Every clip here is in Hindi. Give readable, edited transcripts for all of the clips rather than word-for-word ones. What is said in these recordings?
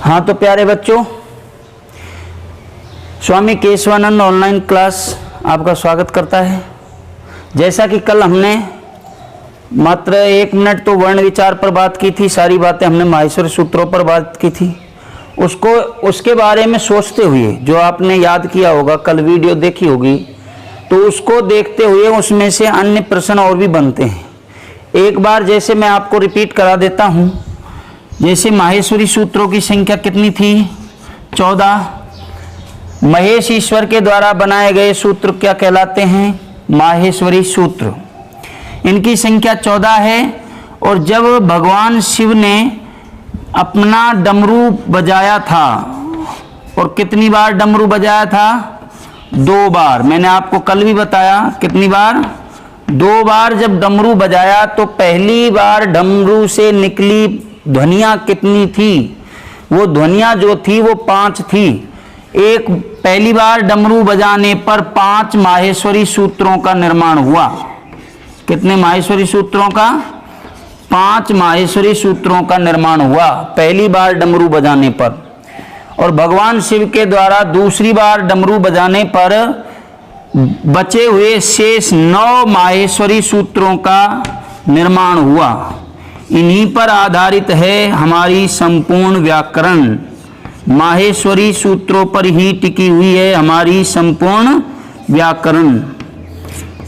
हाँ तो प्यारे बच्चों, स्वामी केशवानंद ऑनलाइन क्लास आपका स्वागत करता है। जैसा कि कल हमने मात्र 1 मिनट तो वर्ण विचार पर बात की थी, सारी बातें हमने माहेश्वरी सूत्रों पर बात की थी। उसके बारे में सोचते हुए जो आपने याद किया होगा, कल वीडियो देखी होगी, तो उसको देखते हुए उसमें से अन्य प्रश्न और भी बनते हैं। एक बार जैसे मैं आपको रिपीट करा देता हूँ। जैसे माहेश्वरी सूत्रों की संख्या कितनी थी? 14। महेश ईश्वर के द्वारा बनाए गए सूत्र क्या कहलाते हैं? माहेश्वरी सूत्र। इनकी संख्या 14 है। और जब भगवान शिव ने अपना डमरू बजाया था, और कितनी बार डमरू बजाया था? 2 बार। मैंने आपको कल भी बताया कितनी बार? 2 बार जब डमरू बजाया तो पहली बार डमरू से निकली ध्वनियाँ कितनी थी? वो ध्वनियाँ जो थी वो 5 थी। एक पहली बार डमरू बजाने पर 5 माहेश्वरी सूत्रों का निर्माण हुआ। कितने माहेश्वरी सूत्रों का? 5 माहेश्वरी सूत्रों का निर्माण हुआ पहली बार डमरू बजाने पर। और भगवान शिव के द्वारा दूसरी बार डमरू बजाने पर बचे हुए शेष 9 माहेश्वरी सूत्रों का निर्माण हुआ। इन्हीं पर आधारित है हमारी संपूर्ण व्याकरण। माहेश्वरी सूत्रों पर ही टिकी हुई है हमारी संपूर्ण व्याकरण।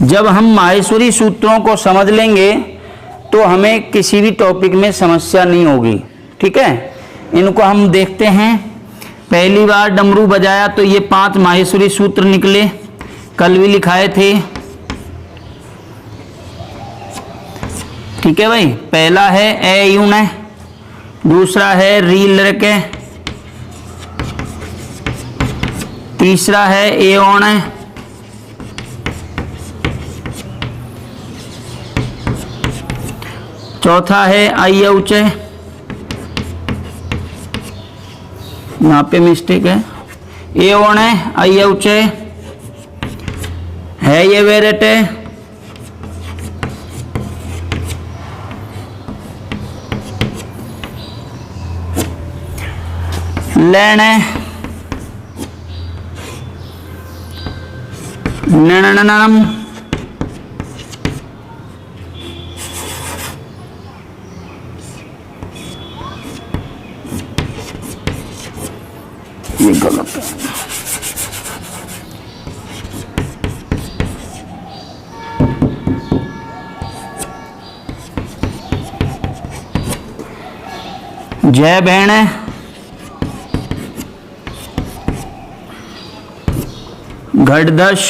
जब हम माहेश्वरी सूत्रों को समझ लेंगे तो हमें किसी भी टॉपिक में समस्या नहीं होगी। ठीक है, इनको हम देखते हैं। पहली बार डमरू बजाया तो ये 5 माहेश्वरी सूत्र निकले, कल भी लिखाए थे। ठीक है भाई, पहला है ए यूं है, दूसरा है री लड़के, तीसरा है ए ओण है, चौथा है आई ऊंचे, यहाँ पे मिस्टेक है, ए ओण है आई ऊंचे है, ये वेरेटे, लेने ननननम, ये गलत है। जय बहन, घटदश,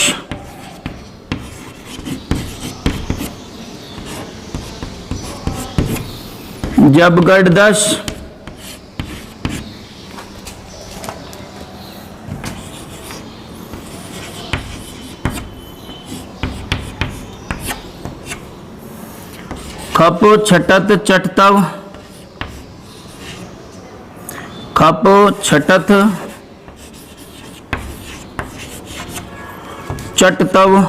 जब घटदश, खप छटत चटतव, खप छटत चटतव,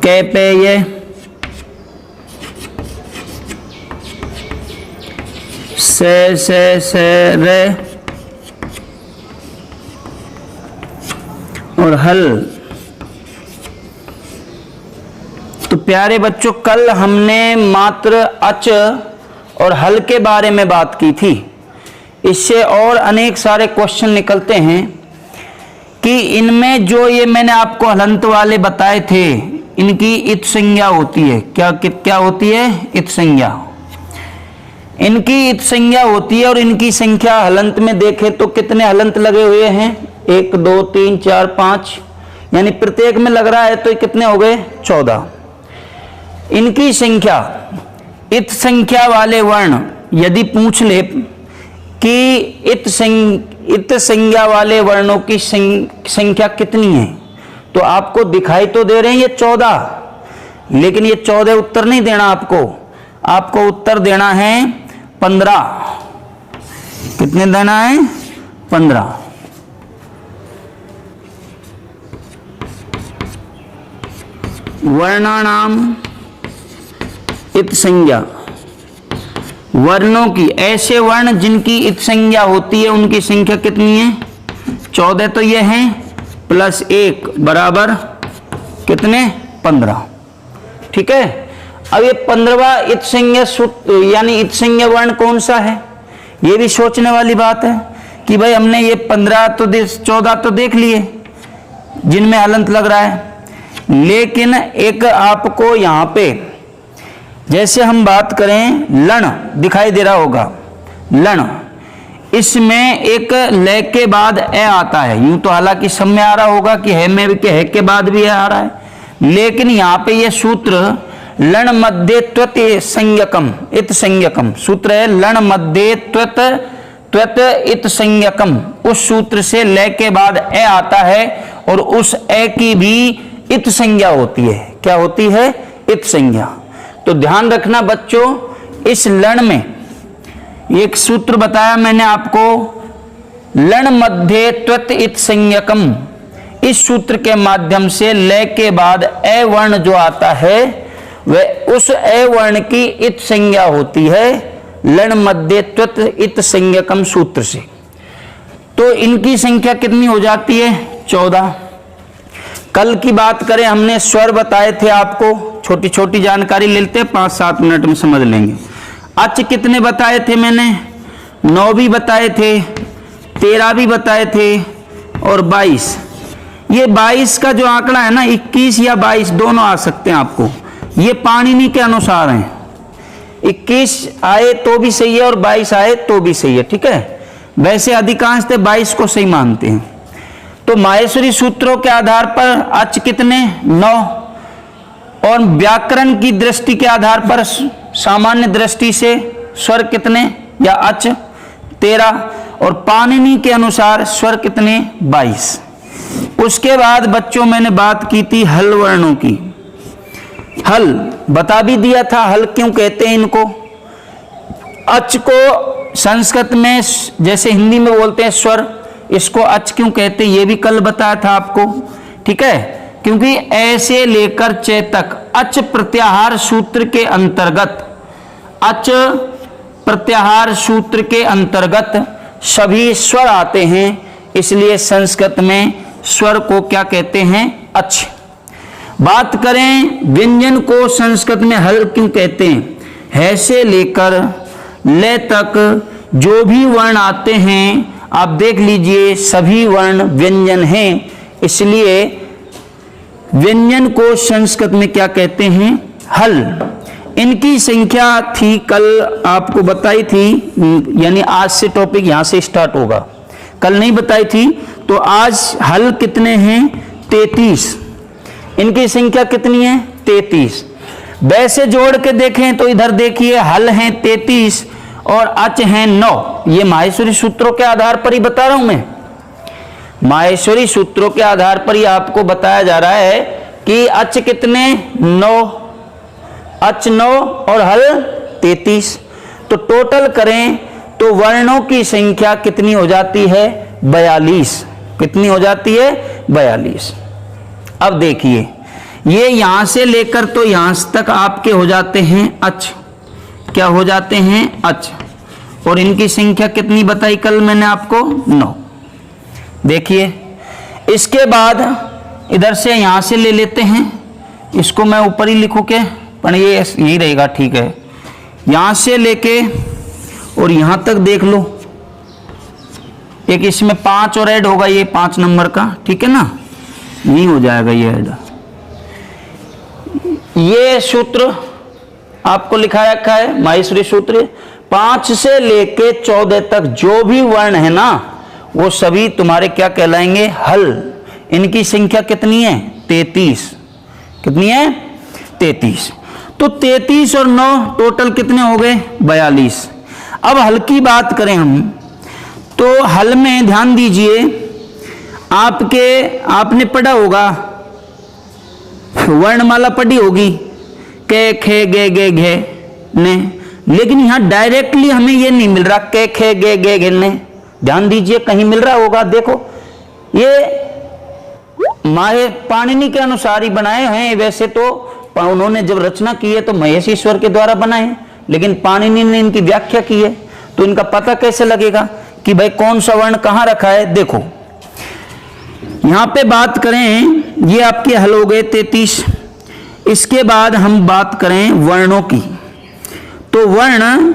कैपे ये, से रे, और हल। तो प्यारे बच्चों, कल हमने मात्र अच और हल के बारे में बात की थी। इससे और अनेक सारे क्वेश्चन निकलते हैं कि इनमें जो ये मैंने आपको हलंत वाले बताए थे, इनकी इत संज्ञा होती है। क्या होती है? इत संज्ञा। इनकी इत संज्ञा होती है। और इनकी संख्या हलंत में देखें तो कितने हलंत लगे हुए हैं? 1 2 3 4 5, यानी प्रत्येक में लग रहा है तो कितने हो गए? 14। इनकी संख्या, इत संख्या वाले वर्ण यदि पूछ ले कि इत संज्ञा वाले वर्णों की संख्या कितनी है, तो आपको दिखाई तो दे रहे हैं ये 14, लेकिन ये 14 उत्तर नहीं देना आपको उत्तर देना है 15। कितने देना है? 15। वर्णानाम इत संज्ञा वर्णों की, ऐसे वर्ण जिनकी इत संज्ञा होती है उनकी संख्या कितनी है? 14 तो ये हैं, प्लस 1 बराबर कितने? 15। ठीक है। अब ये 15वां इत संज्ञा सूत्र यानी इत संज्ञा वर्ण कौन सा है? ये भी सोचने वाली बात है कि भाई हमने ये 15 तो 14 तो देख लिए जिनमें हलंत लग रहा है, लेकिन एक आपको यहां पे जैसे हम बात करें लण दिखाई दे रहा होगा, लण, इसमें एक ले के बाद ए आता है। यूं तो हालांकि सब में आ रहा होगा कि है में भी है के बाद भी आ रहा है, लेकिन यहाँ पे ये सूत्र लण मध्य त्वत संज्ञकम इत संज्ञकम सूत्र है। लण मध्य त्वत त्वत इत संज्ञकम, उस सूत्र से ले के बाद ए आता है और उस ए की भी इत संज्ञा होती है। क्या होती है? इत संज्ञा। तो ध्यान रखना बच्चों, इस लण में एक सूत्र बताया मैंने आपको, लण मध्य त्वत इत संज्ञकम। इस सूत्र के माध्यम से ले के बाद ए वर्ण जो आता है वह उस ए वर्ण की इत संज्ञा होती है लण मध्य त्वत इत संज्ञकम सूत्र से। तो इनकी संख्या कितनी हो जाती है? 14। कल की बात करें, हमने स्वर बताए थे आपको, छोटी छोटी जानकारी लेते हैं, 5-7 मिनट में समझ लेंगे। अच कितने बताए थे मैंने? 9 भी बताए थे, 13 भी बताए थे और 22। ये 22 का जो आंकड़ा है ना, 21 या 22 दोनों आ सकते हैं आपको, ये पाणिनि के अनुसार हैं। 21 आए तो भी सही है और 22 आए तो भी सही है। ठीक है, वैसे अधिकांश 22 को सही मानते हैं। तो माहेश्वरी सूत्रों के आधार पर अच कितने? 9, और व्याकरण की दृष्टि के आधार पर सामान्य दृष्टि से स्वर कितने या अच? 13, और पाणिनि के अनुसार स्वर कितने? 22। उसके बाद बच्चों मैंने बात की थी हल वर्णों की। हल बता भी दिया था, हल क्यों कहते हैं इनको। अच को संस्कृत में जैसे हिंदी में बोलते हैं स्वर, इसको अच क्यों कहते हैं ये भी कल बताया था आपको। ठीक है, क्योंकि ऐसे लेकर चे तक अच प्रत्याहार सूत्र के अंतर्गत, अच प्रत्याहार सूत्र के अंतर्गत सभी स्वर आते हैं, इसलिए संस्कृत में स्वर को क्या कहते हैं? अच। बात करें व्यंजन को संस्कृत में हल क्यों कहते हैं? है से लेकर ले तक जो भी वर्ण आते हैं आप देख लीजिए, सभी वर्ण व्यंजन हैं, इसलिए व्यंजन को संस्कृत में क्या कहते हैं? हल। इनकी संख्या थी कल आपको बताई थी, यानी आज से टॉपिक यहां से स्टार्ट होगा, कल नहीं बताई थी। तो आज हल कितने हैं? 33। इनकी संख्या कितनी है? 33। वैसे जोड़ के देखें तो इधर देखिए, हल हैं 33 और अच हैं 9। ये माहेश्वरी सूत्रों के आधार पर ही बता रहा हूं मैं, माहेश्वरी सूत्रों के आधार पर ही आपको बताया जा रहा है कि अच कितने? 9, अच 9 और हल 33। तो टोटल करें तो वर्णों की संख्या कितनी हो जाती है? 42। कितनी हो जाती है? 42। अब देखिए, ये यहां से लेकर तो यहां तक आपके हो जाते हैं अच। क्या हो जाते हैं? अच। और इनकी संख्या कितनी बताई कल मैंने आपको? 9। देखिए, इसके बाद इधर से यहां से ले लेते हैं, इसको मैं ऊपर ही लिखूं के, पर ये यही रहेगा। ठीक है, यहां से लेके और यहां तक देख लो, एक इसमें 5 और ऐड होगा, ये 5 नंबर का। ठीक है ना, नहीं हो जाएगा ये ऐड। ये सूत्र आपको लिखा रखा है माहेश्वरी सूत्र। 5 से लेके 14 तक जो भी वर्ण है ना, वो सभी तुम्हारे क्या कहलाएंगे? हल। इनकी संख्या कितनी है? 33। कितनी है? 33। तो 33 और 9 टोटल कितने हो गए? 42। अब हल की बात करें हम, तो हल में ध्यान दीजिए, आपने पढ़ा होगा, वर्णमाला पढ़ी होगी, के खे गे गे घे ने, लेकिन यहां डायरेक्टली हमें ये नहीं मिल रहा के खे गे गे घे ने। ध्यान दीजिए, कहीं मिल रहा होगा, देखो ये माहे पाणिनि के अनुसार ही बनाए हैं। वैसे तो उन्होंने जब रचना की है तो महेश ईश्वर के द्वारा बनाए, लेकिन पाणिनि ने इनकी व्याख्या की है, तो इनका पता कैसे लगेगा कि भाई कौन सा वर्ण कहां रखा है। देखो यहां पे बात करें, ये आपके हल हो गए 33। इसके बाद हम बात करें वर्णों की, तो वर्ण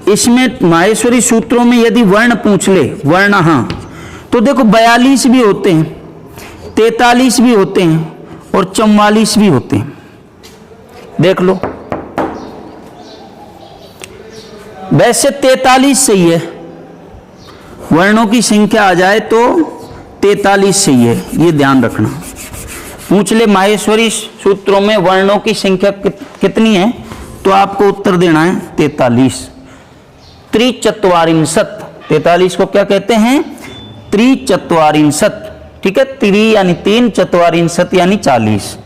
इसमें माहेश्वरी सूत्रों में यदि वर्ण पूछ ले, वर्ण हाँ, तो देखो 42 भी होते हैं, 43 भी होते हैं और 44 भी होते हैं। देख लो, वैसे 43 सही है, वर्णों की संख्या आ जाए तो 43 सही है, ये ध्यान रखना। पूछ ले माहेश्वरी सूत्रों में वर्णों की संख्या कितनी है, तो आपको उत्तर देना है 43। त्रिचत्वारिंशत्, 43 को क्या कहते हैं, त्रिचत्वारिंशत्, ठीक है, त्रि यानी 3, चत्वारिंशत् यानी 40।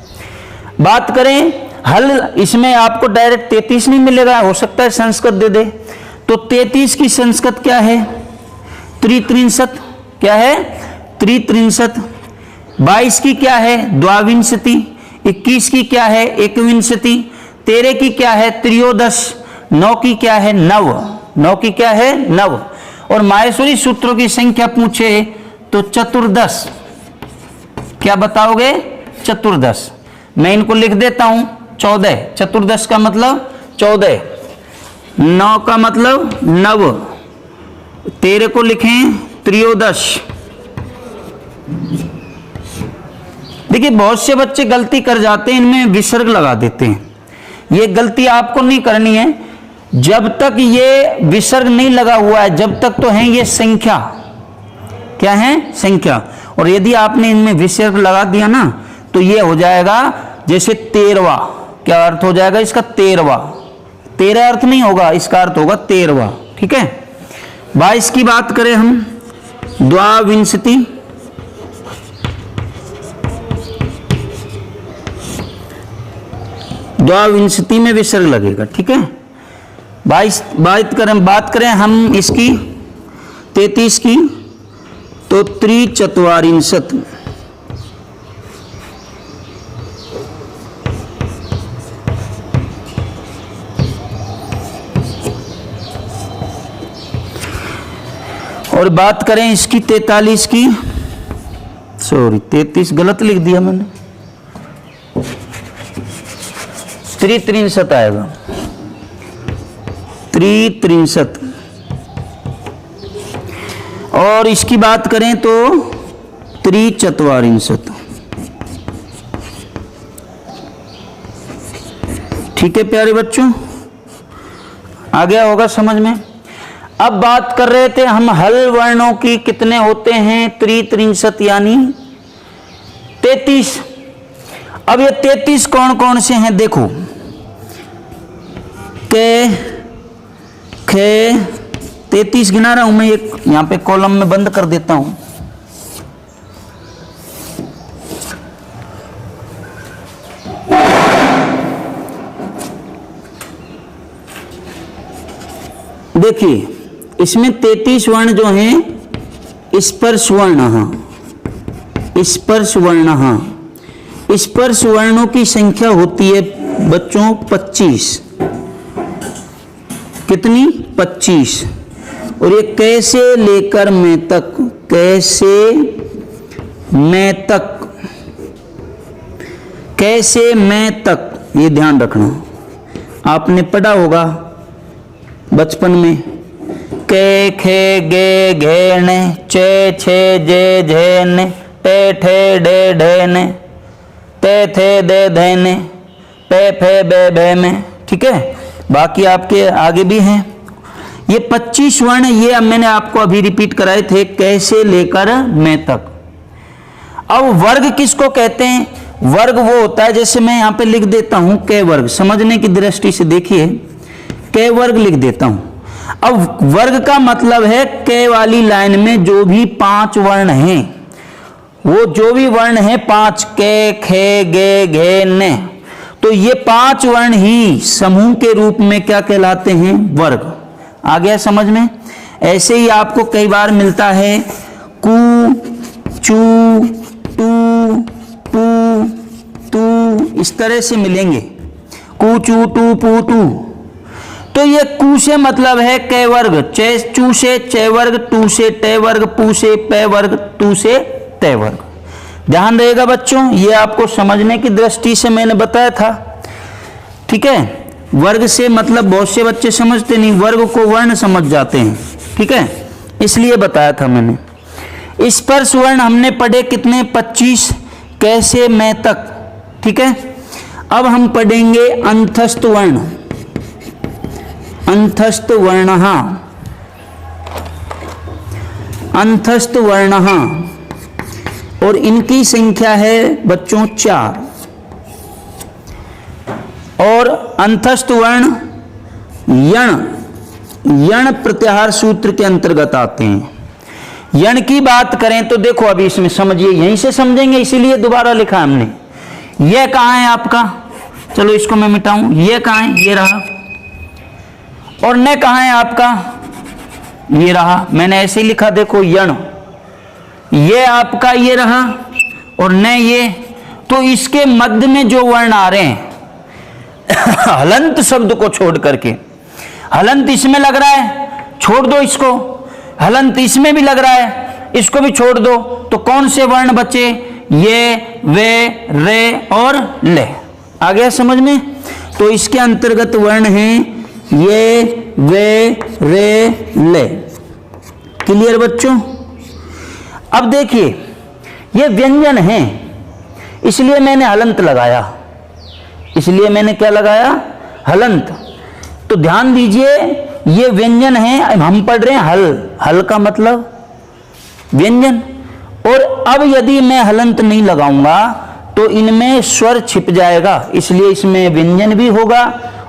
बात करें हल, इसमें आपको डायरेक्ट 33 नहीं मिलेगा, हो सकता है संस्कृत दे दे, तो 33 की संस्कृत क्या है, त्रित्रिंशत्, क्या है, त्रित्रिंशत्। 22 की क्या है, द्वाविंशति। 21 की क्या है, एकविंशति। 13 की क्या है, त्रयोदश। 9 की क्या है, नव। 9 की क्या है, नव। और माहेश्वरी सूत्रों की संख्या पूछे तो चतुर्दश, क्या बताओगे, चतुर्दश। मैं इनको लिख देता हूं 14, चतुर्दश का मतलब 14, 9 का मतलब नव, 13 को लिखें त्रयोदश। देखिए बहुत से बच्चे गलती कर जाते हैं, इनमें विसर्ग लगा देते हैं, ये गलती आपको नहीं करनी है। जब तक ये विसर्ग नहीं लगा हुआ है, जब तक तो है ये संख्या, क्या है, संख्या। और यदि आपने इनमें विसर्ग लगा दिया ना, तो ये हो जाएगा जैसे 13वां, क्या अर्थ हो जाएगा इसका, 13वां। 13 अर्थ नहीं होगा, इसका अर्थ होगा 13वां, ठीक है। 22 की बात करें हम, द्वाविंशति। द्वाविंशति में विसर्ग लगेगा, ठीक है। 22 बात करें हम इसकी 33 की, तो त्रिचत्वारिंशत्। और बात करें इसकी 43 की, सॉरी 33 गलत लिख दिया मैंने, त्रित्रिंशत् आएगा, त्रित्रिंशत्। और इसकी बात करें तो त्रिचत्वारिंशत्, ठीक है प्यारे बच्चों, आ गया होगा समझ में। अब बात कर रहे थे हम हल वर्णों की, कितने होते हैं, त्रित्रिंशत् यानी 33। अब ये 33 कौन कौन से हैं, देखो, के, खे, 33 गिना रहा हूं मैं, एक यहां पे कॉलम में बंद कर देता हूं। देखिए इसमें 33 वर्ण जो हैं, स्पर्श वर्ण, हाँ, स्पर्श वर्ण, हाँ, स्पर्श वर्णों की संख्या होती है बच्चों 25। कितनी, 25। और ये कैसे लेकर मैं तक, कैसे मैं तक, कैसे मैं तक, ये ध्यान रखना, आपने पढ़ा होगा बचपन में, के, खे, गे, घे, ने, चे, छे, जे, झे, ने, टे, ठे, डे, ढे, ने, ते, थे, दे, धे, ने, पे, फे, बे, भे, में, ठीक है। बाकी आपके आगे भी हैं ये 25 वर्ण, ये अब मैंने आपको अभी रिपीट कराए थे, कैसे लेकर मैं तक। अब वर्ग किसको कहते हैं, वर्ग वो होता है, जैसे मैं यहां पे लिख देता हूं क वर्ग, समझने की दृष्टि से देखिए, क वर्ग लिख देता हूं। अब वर्ग का मतलब है क वाली लाइन में जो भी 5 वर्ण हैं, वो जो भी वर्ण है 5, के, खे, गे, घे, ने, तो ये 5 वर्ण ही समूह के रूप में क्या कहलाते हैं, वर्ग। आ गया समझ में। ऐसे ही आपको कई बार मिलता है कु, चू, टू, पू, तू, इस तरह से मिलेंगे, कू चू टू पू टू। तो ये कू से मतलब है कै वर्ग, चू से चे वर्ग, टू से टे वर्ग, पू से पे वर्ग, टू से ते वर्ग। ध्यान रहेगा बच्चों, ये आपको समझने की दृष्टि से मैंने बताया था। ठीक है, वर्ग से मतलब बहुत से बच्चे समझते नहीं, वर्ग को वर्ण समझ जाते हैं। ठीक है, इसलिए बताया था मैंने। स्पर्श वर्ण हमने पढ़े कितने, 25, कैसे मैं तक। ठीक है, अब हम पढ़ेंगे अंतस्थ वर्ण। अंतस्थ वर्णः, अंतस्थ वर्णः, और इनकी संख्या है बच्चों 4। और अंतस्थ वर्ण यण, यण प्रत्याहार सूत्र के अंतर्गत आते हैं। यण की बात करें तो देखो अभी इसमें समझिए, यहीं से समझेंगे, इसीलिए दोबारा लिखा हमने। यह कहाँ है आपका, चलो इसको मैं मिटाऊं, ये कहाँ है, ये रहा। और न कहाँ है आपका, ये रहा, मैंने ऐसे ही लिखा, देखो यण, ये आपका ये रहा और न ये। तो इसके मध्य में जो वर्ण आ रहे हैं हलंत शब्द को छोड़ करके, हलंत इसमें लग रहा है, छोड़ दो इसको, हलंत इसमें भी लग रहा है, इसको भी छोड़ दो, तो कौन से वर्ण बचे, ये, वे, रे और ले। आ गया समझ में। तो इसके अंतर्गत वर्ण हैं ये, वे, रे, ले। क्लियर बच्चों। अब देखिए ये व्यंजन है, इसलिए मैंने हलंत लगाया, इसलिए मैंने क्या लगाया, हलंत। तो ध्यान दीजिए ये व्यंजन है, हम पढ़ रहे हैं हल, हल का मतलब व्यंजन। और अब यदि मैं हलंत नहीं लगाऊंगा तो इनमें स्वर छिप जाएगा, इसलिए इसमें व्यंजन भी होगा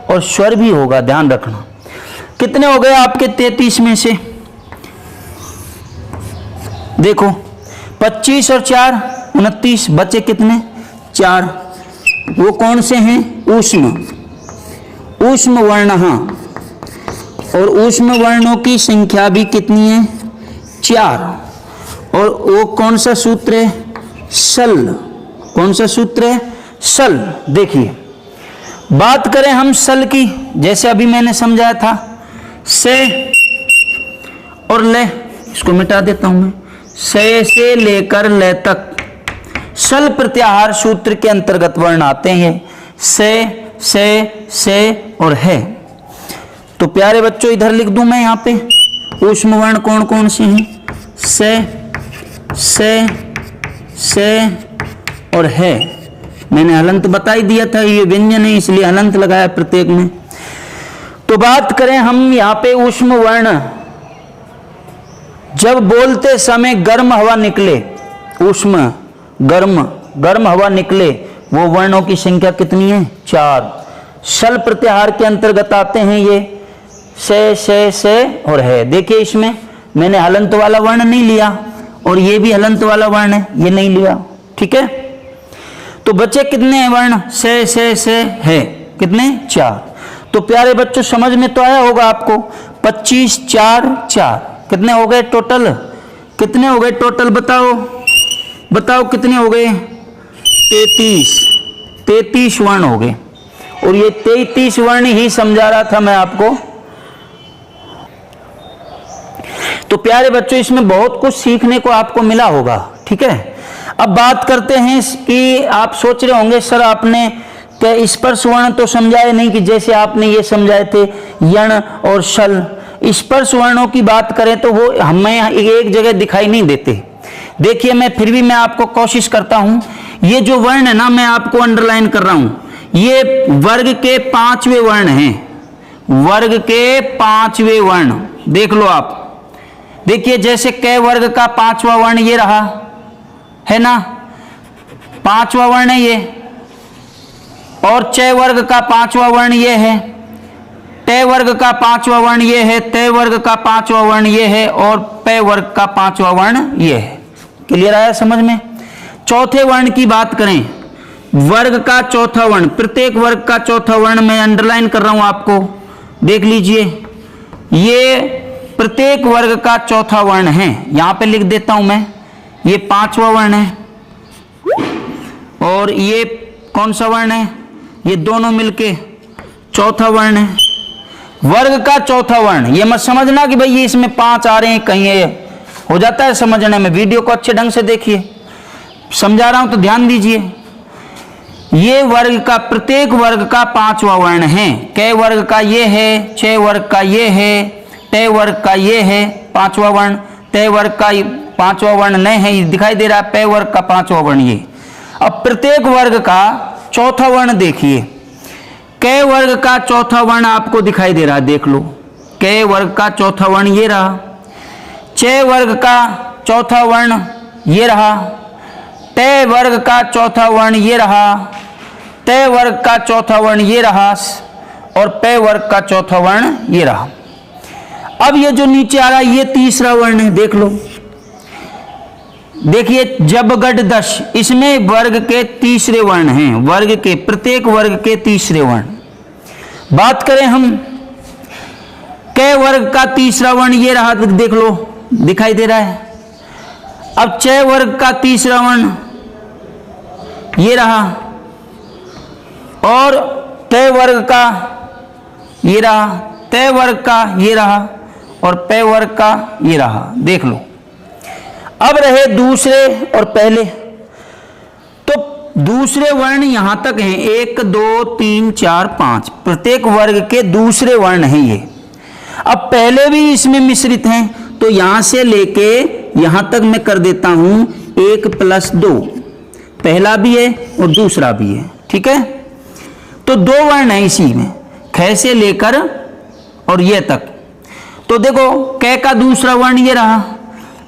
और स्वर भी होगा, ध्यान रखना। कितने हो गए आपके 33 में से, देखो 25 और 4 29, बचे कितने, 4। वो कौन से हैं, ऊष्म, ऊष्म वर्णः। और ऊष्म वर्णों की संख्या भी कितनी है, 4। और वो कौन सा सूत्र है, सल। कौन सा सूत्र है, सल। देखिए बात करें हम सल की, जैसे अभी मैंने समझाया था, से और ले, इसको मिटा देता हूं मैं, से लेकर ले तक सल प्रत्याहार सूत्र के अंतर्गत वर्ण आते हैं, से और है। तो प्यारे बच्चों इधर लिख दूं मैं यहाँ पे, ऊष्म वर्ण कौन कौन से हैं, से और है। मैंने हलंत बता ही दिया था, ये व्यंजन है इसलिए हलंत लगाया प्रत्येक में। तो बात करें हम यहाँ पे ऊष्म वर्ण, जब बोलते समय गर्म हवा निकले, ऊष्म गर्म हवा निकले, वो वर्णों की संख्या कितनी है, 4। सल प्रत्याहार के अंतर्गत आते हैं ये, से और है। देखिए इसमें मैंने हलंत वाला वर्ण नहीं लिया और ये भी हलंत वाला वर्ण है, ये नहीं लिया। ठीक है, तो बचे कितने हैं वर्ण, से है, कितने, 4। तो प्यारे बच्चों समझ में तो आया होगा आपको, 25 4 4 कितने हो गए टोटल, कितने हो गए टोटल, बताओ कितने हो गए, 33 वर्ण हो गए। और ये 33 वर्ण ही समझा रहा था मैं आपको। तो प्यारे बच्चों इसमें बहुत कुछ सीखने को आपको मिला होगा। ठीक है, अब बात करते हैं कि आप सोच रहे होंगे सर आपने क्या स्पर्श वर्ण तो समझाए नहीं, कि जैसे आपने ये समझाए थे यण और सल। स्पर्श वर्णों की बात करें तो वो हमें एक जगह दिखाई नहीं देते। देखिए मैं फिर भी मैं आपको कोशिश करता हूं, ये जो वर्ण है ना, मैं आपको अंडरलाइन कर रहा हूं, ये वर्ग के 5वें वर्ण हैं, वर्ग के 5वें वर्ण। देख लो आप, देखिए जैसे कै वर्ग का 5वां वर्ण ये रहा है ना, 5वां वर्ण है ये, और चे वर्ग का 5वां वर्ण ये है, टे वर्ग का 5वां वर्ण ये है, ते वर्ग का 5वां वर्ण ये है, और पे वर्ग का 5वां वर्ण ये है। क्लियर आया समझ में। चौथे वर्ण की बात करें, वर्ग का चौथा वर्ण, प्रत्येक वर्ग का चौथा वर्ण मैं अंडरलाइन कर रहा हूं आपको, देख लीजिए, ये प्रत्येक वर्ग का चौथा वर्ण है। यहां पे लिख देता हूं मैं, ये 5वां वर्ण है और ये कौन सा वर्ण है, ये दोनों मिलके चौथा वर्ण है। वर्ग का चौथा वर्ण, ये मत समझना कि भाई ये इसमें 5 आ रहे हैं कहीं, ये हो जाता है समझने में। वीडियो को अच्छे ढंग से देखिए, समझा रहा हूं तो ध्यान दीजिए। ये वर्ग का, प्रत्येक वर्ग का 5वां वर्ण है। क वर्ग का ये है, छ वर्ग का ये है, ट वर्ग का ये है 5वां वर्ण, त वर्ग का 5वां वर्ण नहीं है, ये दिखाई दे रहा है, प वर्ग का 5वां वर्ण ये। अब प्रत्येक वर्ग का चौथा वर्ण देखिए। क वर्ग का चौथा वर्ण आपको दिखाई दे रहा है, देख लो। क वर्ग का चौथा वर्ण ये रहा, छ वर्ग का चौथा वर्ण ये रहा, ट वर्ग का चौथा वर्ण ये रहा, त वर्ग का चौथा वर्ण ये रहा, और प वर्ग का चौथा वर्ण ये रहा। अब ये जो नीचे आ रहा है ये तीसरा वर्ण है, देख लो। देखिए जब गढ़ दश, इसमें वर्ग के तीसरे वर्ण हैं, वर्ग के, प्रत्येक वर्ग के तीसरे वर्ण। बात करें हम क वर्ग का तीसरा वर्ण ये रहा, देख लो दिखाई दे रहा है। अब छ वर्ग का तीसरा वर्ण ये रहा, और त वर्ग का ये रहा, त वर्ग का ये रहा, और प वर्ग का ये रहा, देख लो। अब रहे दूसरे और पहले, तो दूसरे वर्ण यहां तक हैं, 1 2 3 4 5, प्रत्येक वर्ग के दूसरे वर्ण हैं ये। अब पहले भी इसमें मिश्रित हैं, तो यहां से लेके यहां तक मैं कर देता हूं 1 + 2, पहला भी है और दूसरा भी है, ठीक है। तो 2 वर्ण है इसी में, ख से लेकर और ये तक। तो देखो क का दूसरा वर्ण ये रहा,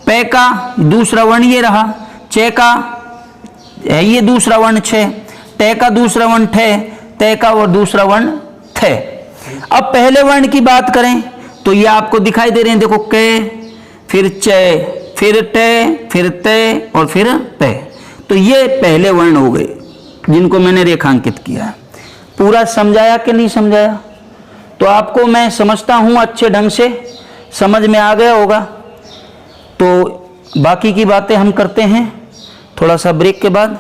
प का दूसरा वर्ण ये रहा, च का है ये दूसरा वर्ण छ, ट का दूसरा वर्ण ठ, त का और दूसरा वर्ण थ। अब पहले वर्ण की बात करें तो ये आपको दिखाई दे रहे हैं, देखो क, फिर च, फिर ट, फिर त और फिर प। तो ये पहले वर्ण हो गए जिनको मैंने रेखांकित किया है। पूरा समझाया कि नहीं समझाया? तो आपको मैं समझता हूं अच्छे ढंग से समझ में आ गया होगा। तो बाकी की बातें हम करते हैं थोड़ा सा ब्रेक के बाद।